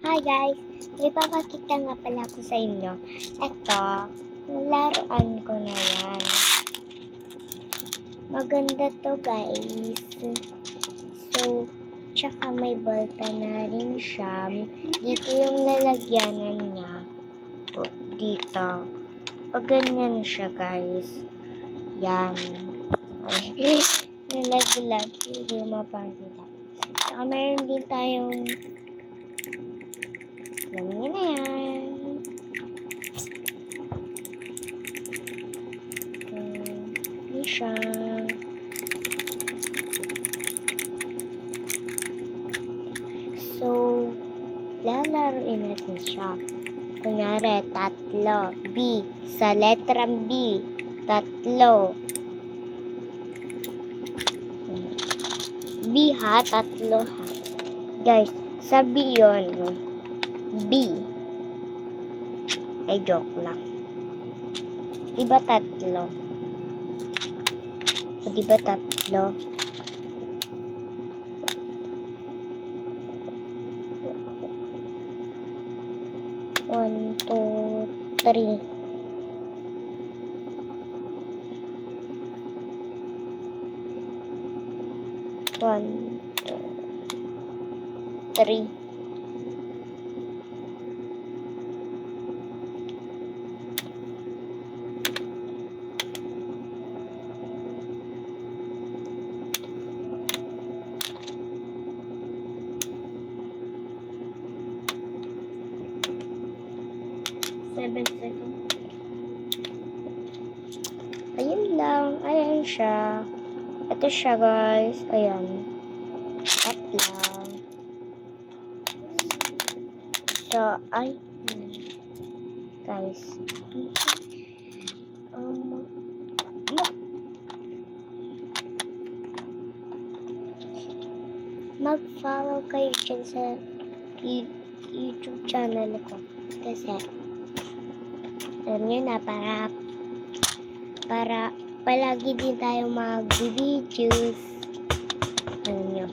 Hi guys! May papakita nga pala ako sa inyo. Ito, laruan ko na yan. Maganda to guys. So, tsaka may balta na rin siya. Dito yung lalagyanan niya. O, dito. Pag ganyan siya guys. Yan. Ay, nalaglag. Hindi mapakita. Tsaka meron din tayong alam niyo na yan. Ini siya. So, lalaruin natin siya. Kunyari, tatlo. B. Sa letrang B. Tatlo. B ha, tatlo ha. Guys, sa B yun. B. Ay, joke lang. Diba tatlo? O, diba tatlo? One, two, three. One, two, three. Seven seconds. Ayun lang. Ayan siya. Ito siya guys. Ayan. At lang. So, ay. Guys. Mag-follow kayo dyan sa YouTube channel ko. Kasi, alam nyo na, para palagi din tayo mag-videos. Alam nyo.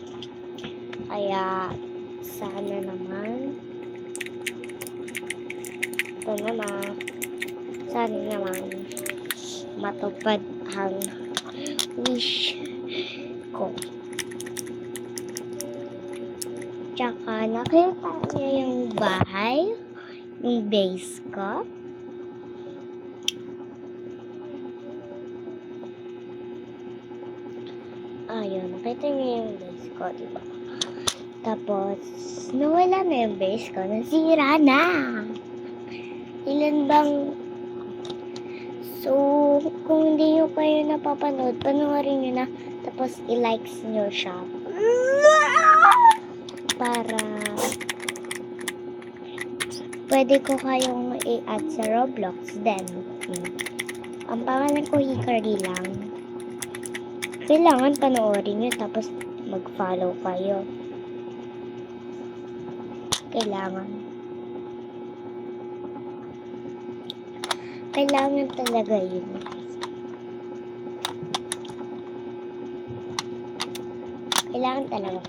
Kaya, sana naman, sana naman, matupad ang wish ko. Tsaka, nakita niyo yung bahay, yung base ko. Ayun, nakita niyo yung base ko, diba? Tapos, nawala na yung base ko, nasira na. Ilan bang... So, kung hindi nyo kayo napapanood, panoorin nyo na, tapos i-likes nyo siya. Para pwede ko kayong i-add sa Roblox then. Ang pangalan ko Hikari lang. Kailangan panoorin nyo tapos mag-follow kayo. Kailangan talaga yun. Kailangan talaga.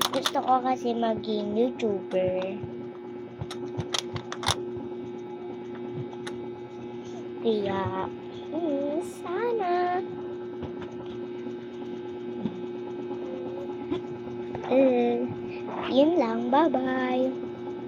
Gusto ko kasi maging YouTuber. Kaya, sana. Yun lang. Bye-bye.